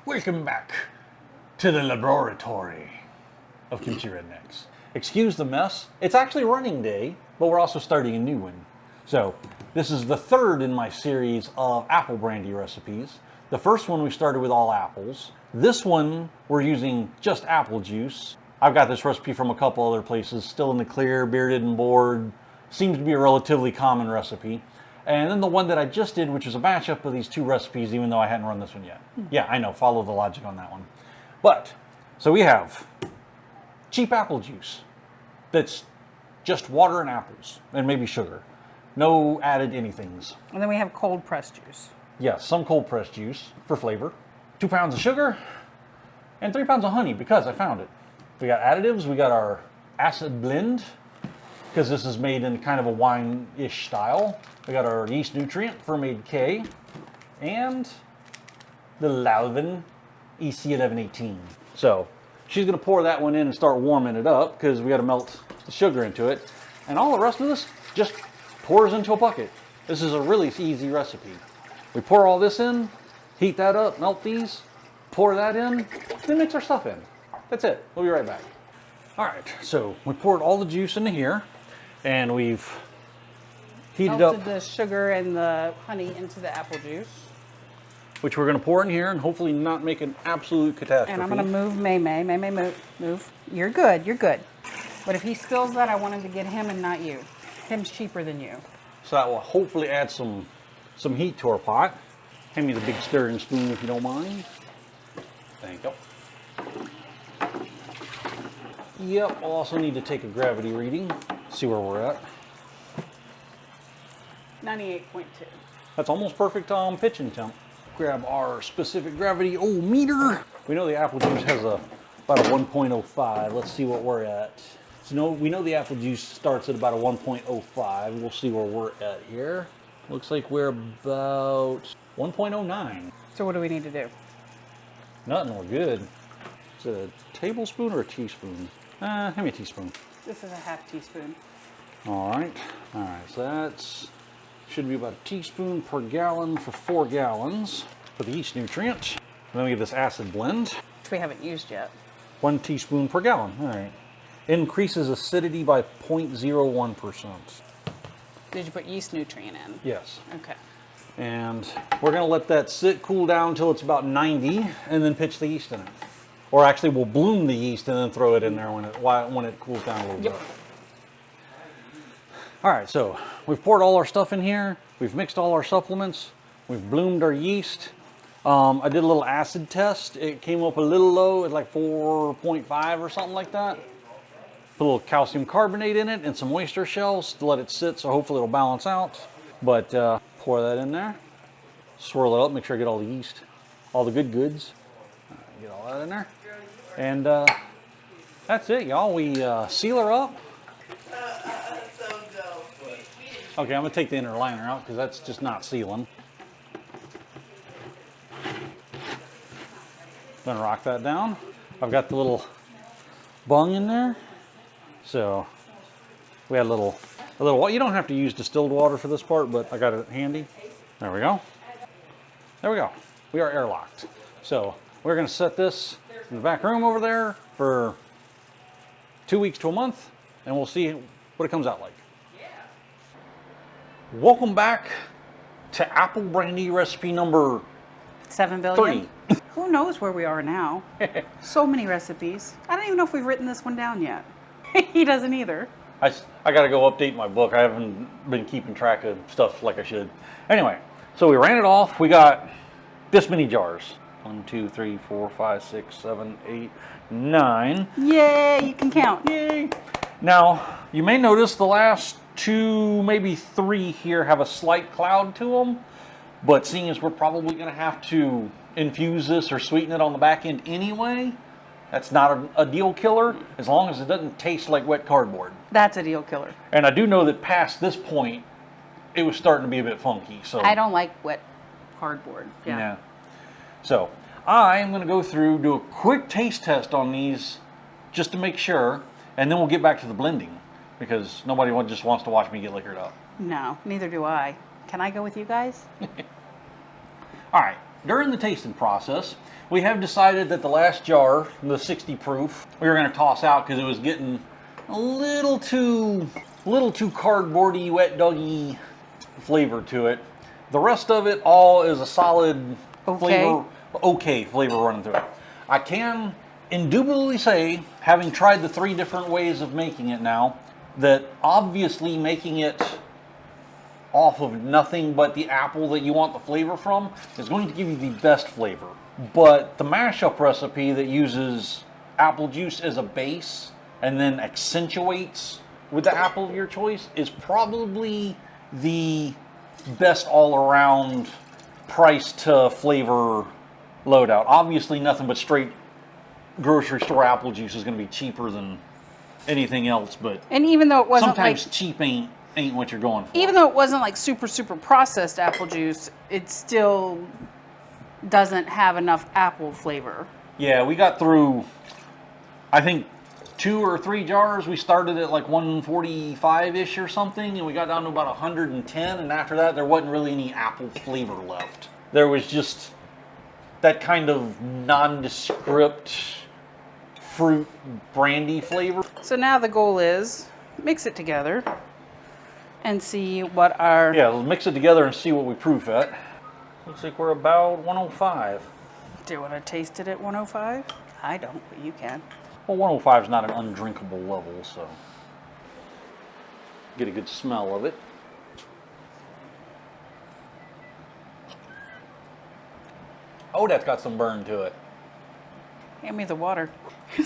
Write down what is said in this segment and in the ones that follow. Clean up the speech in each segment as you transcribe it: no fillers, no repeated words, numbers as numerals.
Welcome back to the laboratory of Kimchi Rednecks. Excuse the mess. It's actually running day, but we're also starting a new one. So this is the third in my series of apple brandy recipes. The first one we started with all apples. This one we're using just apple juice. I've got this recipe from a couple other places, still in the clear, bearded and bored. Seems to be a relatively common recipe. And then the one that I just did, which is a mashup of these two recipes, even though I hadn't run this one yet. Yeah, I know, follow the logic on that one. But, so we have cheap apple juice that's just water and apples, and maybe sugar. No added anythings. And then we have cold pressed juice. Yes, some cold pressed juice for flavor. 2 pounds of sugar, and 3 pounds of honey, because I found it. We got additives, we got our acid blend, because this is made in kind of a wine-ish style. We got our yeast nutrient, Fermaid K, and the Lalvin EC1118. So she's gonna pour that one in and start warming it up because we gotta melt the sugar into it. And all the rest of this just pours into a bucket. This is a really easy recipe. We pour all this in, heat that up, melt these, pour that in, then mix our stuff in. That's it, we'll be right back. All right, so we poured all the juice into here and we've heated Melted up the sugar and the honey into the apple juice. which we're gonna pour in here and hopefully not make an absolute catastrophe. And I'm gonna move May. Move. You're good, you're good. But if he spills that, I want him to get him and not you. Him's cheaper than you. So that will hopefully add some heat to our pot. Hand me the big stirring spoon if you don't mind. Thank you. Yep, I'll also need to take a gravity reading, see where we're at. 98.2. That's almost perfect pitching temp. Grab our specific gravity meter. We know the apple juice has about a 1.05. Let's see what we're at. So we know the apple juice starts at about a 1.05. We'll see where we're at here. Looks like we're about 1.09. So what do we need to do? Nothing, we're good. Is it a tablespoon or a teaspoon? Hand me a teaspoon. This is a half teaspoon. All right, so that's, should be about a teaspoon per gallon for 4 gallons for the yeast nutrient. And then we get this acid blend. Which we haven't used yet. 1 teaspoon per gallon, all right. Increases acidity by 0.01%. Did you put yeast nutrient in? Yes. Okay. And we're gonna let that sit, cool down until it's about 90, and then pitch the yeast in it. Or actually, we'll bloom the yeast and then throw it in there when it cools down a little bit. All right, so we've poured all our stuff in here. We've mixed all our supplements. We've bloomed our yeast. I did a little acid test. It came up a little low at like 4.5 or something like that. Put a little calcium carbonate in it and some oyster shells to let it sit, so hopefully it'll balance out. But pour that in there. Swirl it up, make sure I get all the yeast, all the good goods. Get all that in there. And that's it, y'all. We seal her up. Okay, I'm gonna take the inner liner out because that's just not sealing. Gonna rock that down. I've got the little bung in there. So we had a little, you don't have to use distilled water for this part, but I got it handy. There we go. There we go. We are airlocked. So we're gonna set this in the back room over there for 2 weeks to a month, and we'll see what it comes out like. Yeah. Welcome back to apple brandy recipe number 7 billion. 3. Who knows where we are now? So many recipes. I don't even know if we've written this one down yet. He doesn't either. I gotta go update my book. I haven't been keeping track of stuff like I should. Anyway, so we ran it off. We got this many jars. 1, 2, 3, 4, 5, 6, 7, 8, 9. Yay, you can count. Yay. Now, you may notice the last 2, maybe 3 here have a slight cloud to them, but seeing as we're probably gonna have to infuse this or sweeten it on the back end anyway, that's not a deal killer, as long as it doesn't taste like wet cardboard. That's a deal killer. And I do know that past this point, it was starting to be a bit funky. So I don't like wet cardboard. Yeah. So I am going to go through, do a quick taste test on these just to make sure, and then we'll get back to the blending because nobody just wants to watch me get liquored up. No, neither do I. Can I go with you guys? All right, during the tasting process, we have decided that the last jar, the 60 proof, we were going to toss out because it was getting a little too cardboardy, wet doggy flavor to it. The rest of it all is a solid flavor running through it. I can indubitably say, having tried the 3 different ways of making it now, that obviously making it off of nothing but the apple that you want the flavor from is going to give you the best flavor. But the mashup recipe that uses apple juice as a base and then accentuates with the apple of your choice is probably the best all-around price to flavor loadout. Obviously nothing but straight grocery store apple juice is going to be cheaper than anything else, but And even though it wasn't sometimes like, cheap ain't what you're going for. even though it wasn't like super processed apple juice, it still doesn't have enough apple flavor. Yeah, we got through, I think, 2 or 3 jars. We started at like 145-ish or something, and we got down to about 110, and after that there wasn't really any apple flavor left. There was just that kind of nondescript fruit brandy flavor. So now the goal is mix it together and see what our... Yeah, let's mix it together and see what we proof at. Looks like we're about 105. Do you want to taste it at 105? I don't, but you can. Well, 105 is not an undrinkable level, so get a good smell of it. Oh, that's got some burn to it. Hand me the water.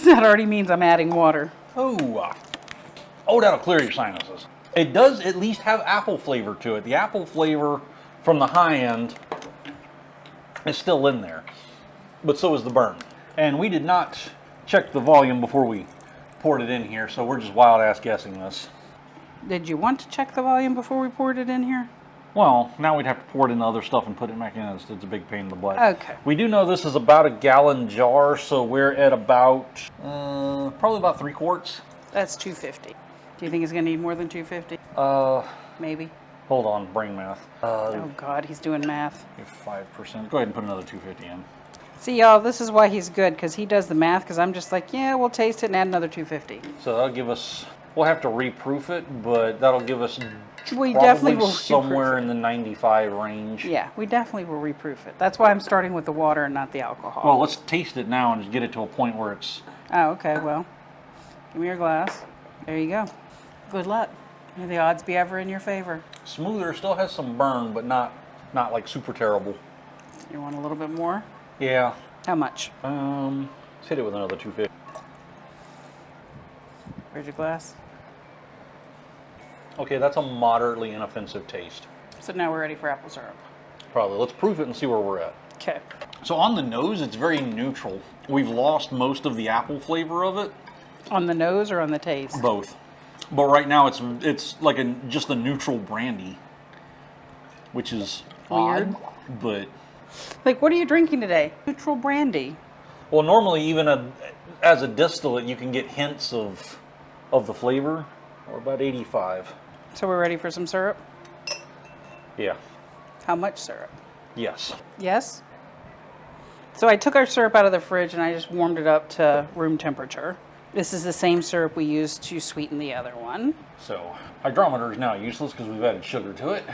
That already means I'm adding water. Oh, that'll clear your sinuses. It does at least have apple flavor to it. The apple flavor from the high end is still in there, but so is the burn. And we did not check the volume before we poured it in here, so we're just wild ass guessing this. Did you want to check the volume before we poured it in here? Well, now we'd have to pour it into other stuff and put it back in. It's a big pain in the butt. Okay. We do know this is about a gallon jar, so we're at about, probably about 3 quarts. That's 250. Do you think it's going to need more than 250? Maybe. Hold on, brain math. Oh God, he's doing math. 5%. Go ahead and put another 250 in. See, y'all, this is why he's good, because he does the math, because I'm just like, yeah, we'll taste it and add another 250. So that'll give us, we'll have to reproof it, but that'll give us We probably definitely will somewhere reproof in the 95 range. it. Yeah, we definitely will reproof it. That's why I'm starting with the water and not the alcohol. Well, let's taste it now and just get it to a point where it's... Oh, okay, well, give me your glass. There you go. Good luck. May the odds be ever in your favor. smoother, still has some burn, but not like super terrible. You want a little bit more? Yeah. How much? Let's hit it with another 250. Where's your glass? Okay, that's a moderately inoffensive taste. So now we're ready for apple syrup. Probably. Let's proof it and see where we're at. Okay. So on the nose, it's very neutral. We've lost most of the apple flavor of it. On the nose or on the taste? Both. But right now it's like just a neutral brandy, which is Weird. odd, but... Like, what are you drinking today? Neutral brandy. Well, normally even as a distillate, you can get hints of the flavor. Or about 85. So we're ready for some syrup? Yeah. How much syrup? Yes. Yes? So I took our syrup out of the fridge and I just warmed it up to room temperature. This is the same syrup we used to sweeten the other one. So hydrometer is now useless because we've added sugar to it.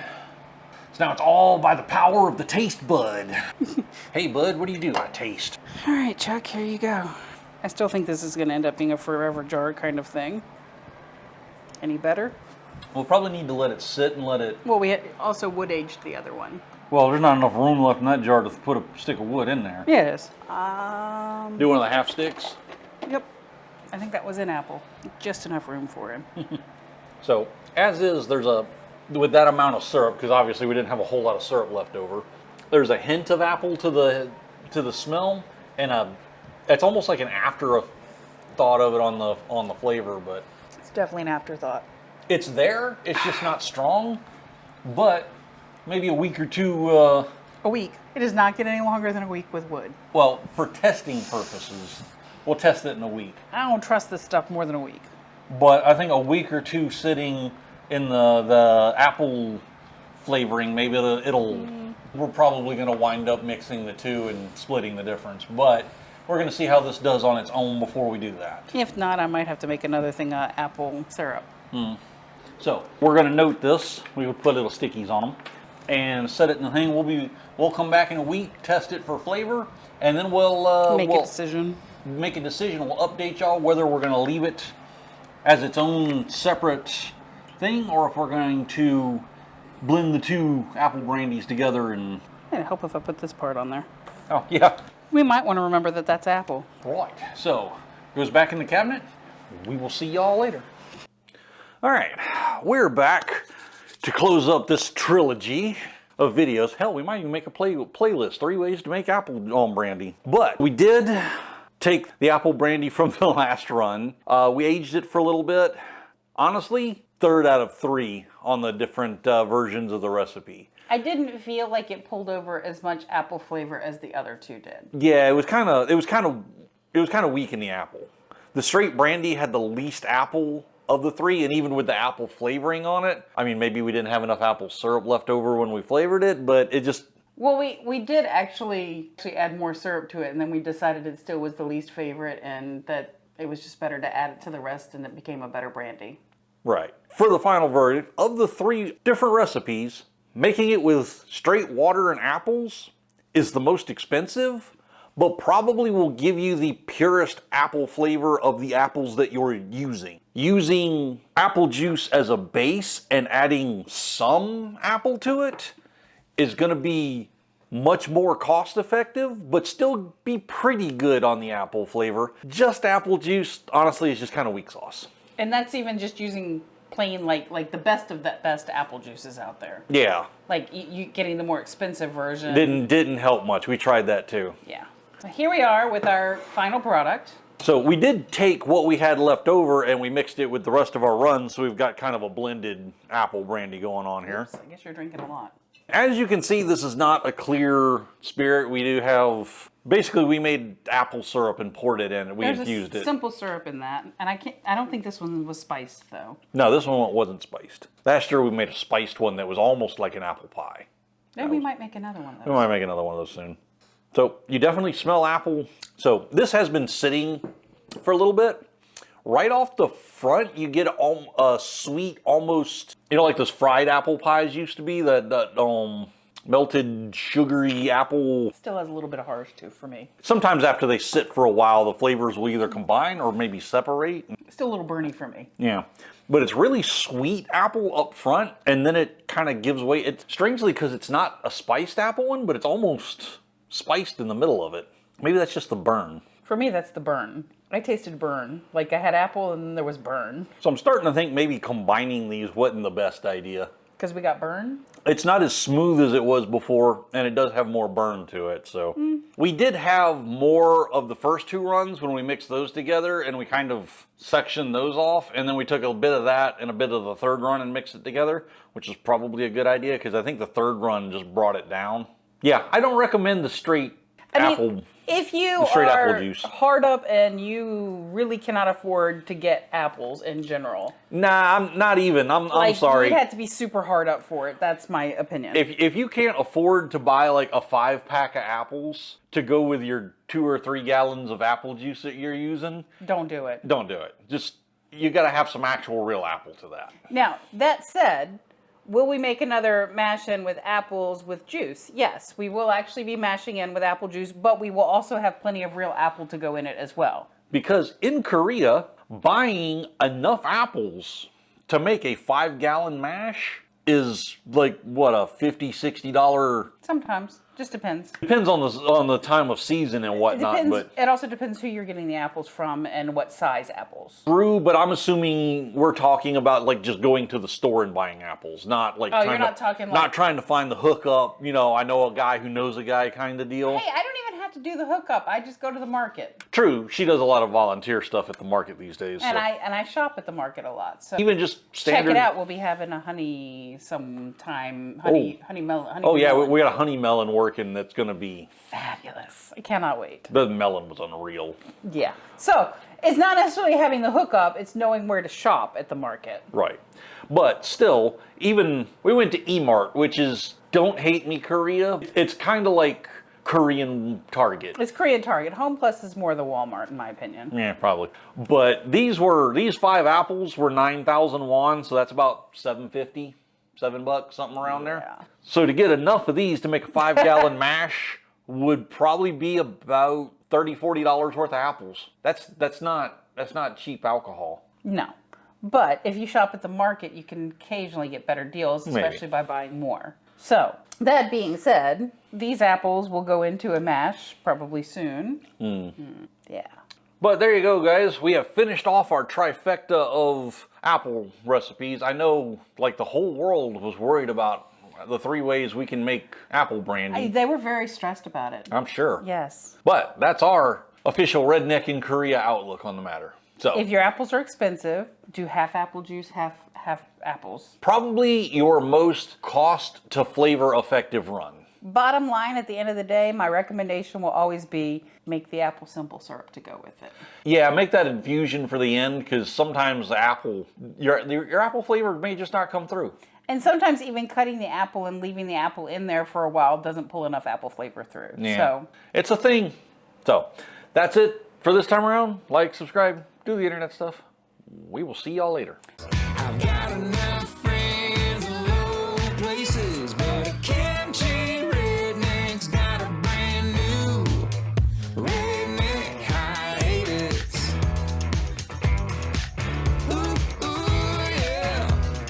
So now it's all by the power of the taste bud. Hey bud, what do you do? I taste. All right, Chuck, here you go. I still think this is going to end up being a forever jar kind of thing. Any better? We'll probably need to let it sit and let it... Well, we also wood aged the other one. Well, there's not enough room left in that jar to put a stick of wood in there. Yeah, it is. Do one of the half sticks. Yep. I think that was in apple. Just enough room for him. So, as is, with that amount of syrup, because obviously we didn't have a whole lot of syrup left over, there's a hint of apple to the smell, and it's almost like an afterthought of it on the flavor, but It's definitely an afterthought. it's there. It's just not strong, but maybe a week or two. A week. It does not get any longer than a week with wood. Well, for testing purposes, we'll test it in a week. I don't trust this stuff more than a week. But I think a week or two sitting in the apple flavoring, maybe it'll we're probably going to wind up mixing the two and splitting the difference. But we're going to see how this does on its own before we do that. If not, I might have to make another thing of apple syrup. So we're going to note this. We would put little stickies on them and set it in the thing. We'll come back in a week, test it for flavor, and then we'll Make a decision. Make a decision. We'll update y'all whether we're going to leave it as its own separate thing or if we're going to blend the two apple brandies together. And It'd help if I put this part on there. oh yeah, We might want to remember that that's apple. right. So goes back in the cabinet. We will see y'all later. All right, we're back to close up this trilogy of videos. Hell, we might even make a playlist, 3 ways to make apple brandy. But we did take the apple brandy from the last run. We aged it for a little bit. Honestly, 3rd out of 3 on the different versions of the recipe. I didn't feel like it pulled over as much apple flavor as the other two did. Yeah, it was kind of weak in the apple. The straight brandy had the least apple of the 3, and even with the apple flavoring on it, I mean, maybe we didn't have enough apple syrup left over when we flavored it, but it just... Well, we did actually add more syrup to it, and then we decided it still was the least favorite, and that it was just better to add it to the rest, and it became a better brandy. Right. For the final verdict, of the 3 different recipes, making it with straight water and apples is the most expensive, but probably will give you the purest apple flavor of the apples that you're using. Using apple juice as a base and adding some apple to it is going to be much more cost effective, but still be pretty good on the apple flavor. Just apple juice, honestly, is just kind of weak sauce. And that's even just using plain, like the best of that best apple juices out there. Yeah. Like you getting the more expensive version. Didn't help much. We tried that too. Yeah. So here we are with our final product. So we did take what we had left over and we mixed it with the rest of our run, so we've got kind of a blended apple brandy going on here. Oops, I guess you're drinking a lot. As you can see, this is not a clear spirit. We do have, basically we made apple syrup and poured it in and we infused it. There's simple syrup in that, and I don't think this one was spiced though. No, this one wasn't spiced. Last year we made a spiced one that was almost like an apple pie. Then we might make another one of those. We might make another one of those soon. So you definitely smell apple. So this has been sitting for a little bit. Right off the front, you get a sweet, almost, you know, like those fried apple pies used to be, that melted sugary apple. Still has a little bit of harsh too for me. Sometimes after they sit for a while, the flavors will either combine or maybe separate. Still a little burny for me. Yeah, but it's really sweet apple up front, and then it kind of gives way. It's strangely because it's not a spiced apple one, but it's almost spiced in the middle of it. Maybe that's just the burn. For me, that's the burn. I tasted burn. Like I had apple and then there was burn. So I'm starting to think maybe combining these wasn't the best idea. Because we got burn? It's not as smooth as it was before, and it does have more burn to it. So we did have more of the first 2 runs when we mixed those together, and we kind of sectioned those off, and then we took a bit of that and a bit of the 3rd run and mixed it together, which is probably a good idea because I think the 3rd run just brought it down. Yeah, I don't recommend the straight apple. If you straight are apple juice. hard up and you really cannot afford to get apples in general. Nah, I'm not even. I'm sorry. You'd have to be super hard up for it. That's my opinion. If you can't afford to buy like a 5-pack of apples to go with your 2 or 3 gallons of apple juice that you're using, don't do it. Don't do it. Just, you got to have some actual real apple to that. Now, that said, will we make another mash in with apples with juice? Yes, we will actually be mashing in with apple juice, but we will also have plenty of real apple to go in it as well. Because in Korea, buying enough apples to make a 5-gallon mash is like, what, a $50, $60? Sometimes. Just depends. Depends on the time of season and whatnot. But it also depends who you're getting the apples from and what size apples. True, but I'm assuming we're talking about like just going to the store and buying apples, not like not trying to find the hookup. You know, I know a guy who knows a guy kind of deal. Hey, I don't even have to do the hookup. I just go to the market. True, she does a lot of volunteer stuff at the market these days. And I shop at the market a lot. So even just standard. Check it out. We'll be having a honey sometime. Honey melon. Oh yeah, we got a honey melon working that's going to be fabulous. I cannot wait. The melon was unreal. Yeah. So it's not necessarily having the hookup, it's knowing where to shop at the market. Right. But still, even we went to E-Mart, which is don't hate me, Korea. It's kind of like Korean Target. It's Korean Target. Home Plus is more the Walmart, in my opinion. Yeah, probably. But these 5 apples were 9,000 won, so that's about $7.50, $7, something around there. So to get enough of these to make a 5-gallon mash would probably be about $30, $40 worth of apples. That's not cheap alcohol. No. But if you shop at the market, you can occasionally get better deals, especially by buying more. So, that being said, these apples will go into a mash probably soon. Yeah. But there you go, guys. We have finished off our trifecta of apple recipes. I know, like, the whole world was worried about the 3 ways we can make apple brandy. They were very stressed about it. I'm sure. Yes. But that's our official Redneck in Korea outlook on the matter. So, if your apples are expensive, do half apple juice, half apples. probably your most cost to flavor effective run. Bottom line, at the end of the day, my recommendation will always be make the apple simple syrup to go with it. Yeah, make that infusion for the end, because sometimes the apple, your apple flavor may just not come through. And sometimes even cutting the apple and leaving the apple in there for a while doesn't pull enough apple flavor through. Yeah. So It's a thing. So, that's it for this time around. Like, subscribe, do the internet stuff. We will see y'all later. I've got enough.